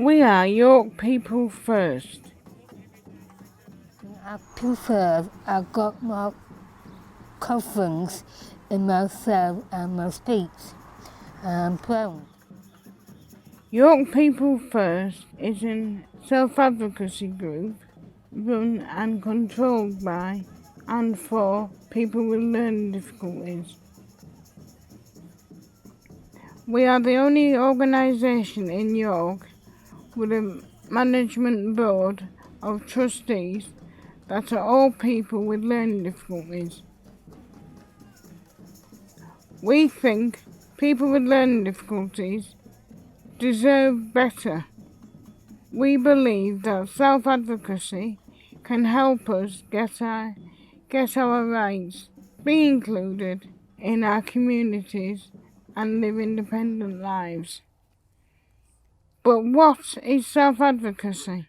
We are York People First. I prefer I've got more confidence in myself and my speech. I'm proud. York People First is a self-advocacy group run and controlled by and for people with learning difficulties. We are the only organisation in York with a management board of trustees that are all people with learning difficulties. We think people with learning difficulties deserve better. We believe that self-advocacy can help us get our rights, be included in our communities and live independent lives. But what is self-advocacy?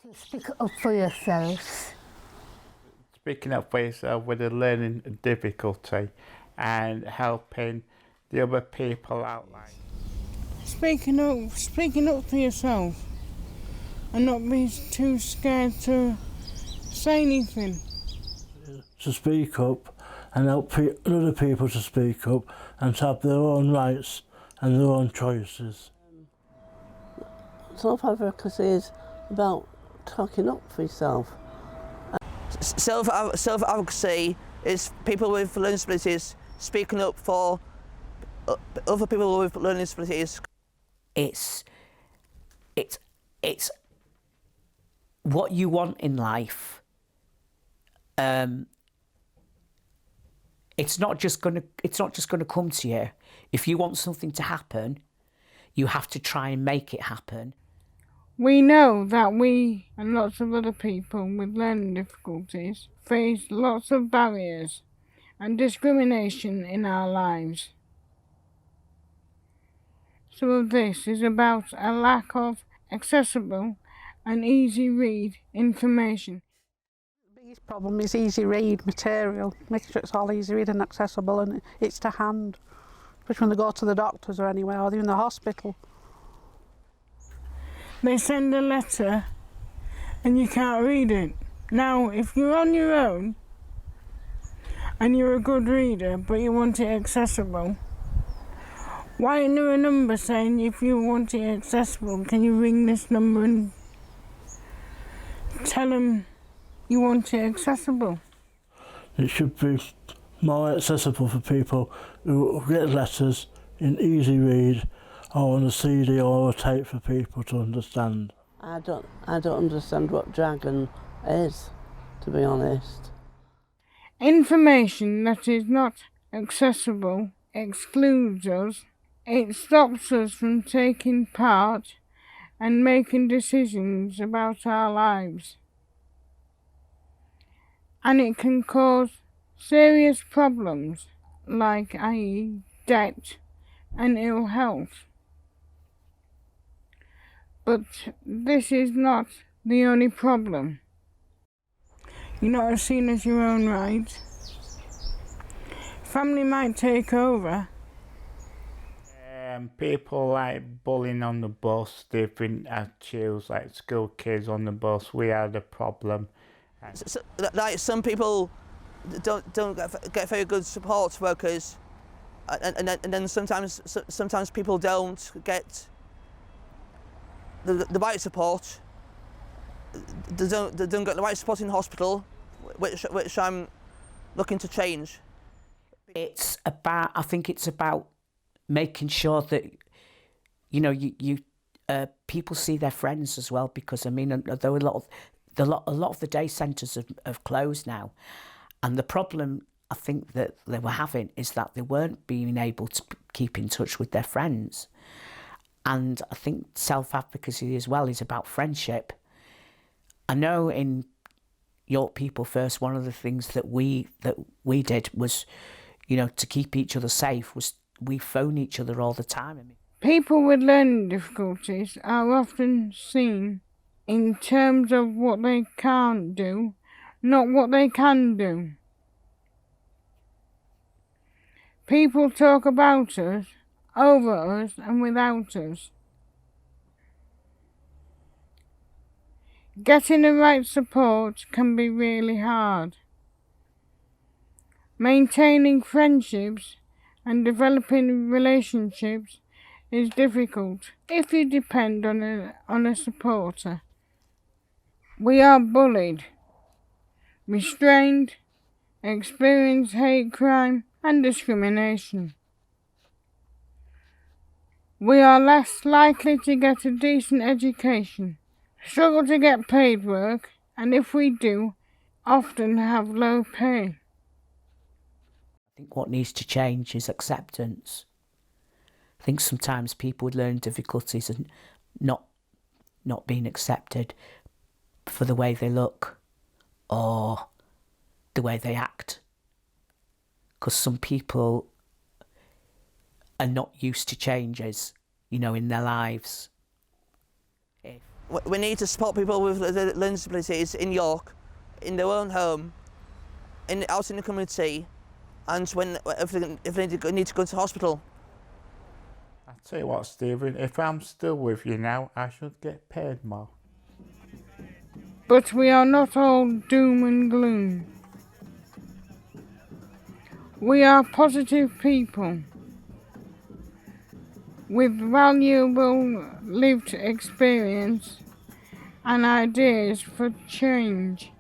To speak up for yourselves. Speaking up for yourself with a learning difficulty and helping the other people out. Speaking up for yourself and not be too scared to say anything. To speak up and help other people to speak up and to have their own rights and their own choices. Self-advocacy is about talking up for yourself. Self-advocacy is people with learning disabilities speaking up for other people with learning disabilities. It's what you want in life. It's not just gonna come to you. If you want something to happen, you have to try and make it happen. We know that we and lots of other people with learning difficulties face lots of barriers and discrimination in our lives. Some of this is about a lack of accessible and easy read information. The biggest problem is easy read material, making sure it's all easy read and accessible and it's to hand, especially when they go to the doctors or anywhere or they're in the hospital. They send a letter and you can't read it. Now, if you're on your own and you're a good reader but you want it accessible, why isn't there a number saying if you want it accessible, can you ring this number and tell them you want it accessible? It should be more accessible for people who get letters in easy read or on a CD or a tape for people to understand. I don't understand what dragon is, to be honest. Information that is not accessible excludes us. It stops us from taking part and making decisions about our lives. And it can cause serious problems like i.e. debt and ill health. But this is not the only problem. You're not seen as your own right. Family might take over. People like bullying on the bus, different attitudes, like school kids on the bus, we are the problem. So, like some people don't get very good support workers, and then sometimes people don't get the right support. They don't get the right support in hospital, which I'm looking to change. I think it's about making sure that you people see their friends as well, because I mean, although a lot of the day centres have closed now, and the problem I think that they were having is that they weren't being able to keep in touch with their friends. And I think self-advocacy as well is about friendship. I know in York People First, one of the things that we did was, to keep each other safe, was we phone each other all the time. People with learning difficulties are often seen in terms of what they can't do, not what they can do. People talk about us, over us and without us. Getting the right support can be really hard. Maintaining friendships and developing relationships is difficult if you depend on a supporter. We are bullied, restrained, experience hate crime and discrimination. We are less likely to get a decent education, struggle to get paid work, and if we do, often have low pay. I think what needs to change is acceptance. I think sometimes people with learning difficulties and not being accepted for the way they look or the way they act. Because some people are not used to changes, you know, in their lives. We need to support people with learning disabilities in York, in their own home, out in the community, and if they need to go to hospital. I tell you what, Stephen, if I'm still with you now, I should get paid more. But we are not all doom and gloom. We are positive people with valuable lived experience and ideas for change.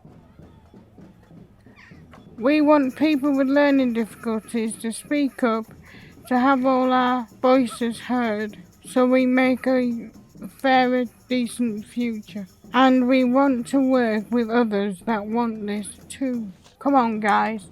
We want people with learning difficulties to speak up, to have all our voices heard, so we make a fairer, decent future. And we want to work with others that want this too. Come on, guys.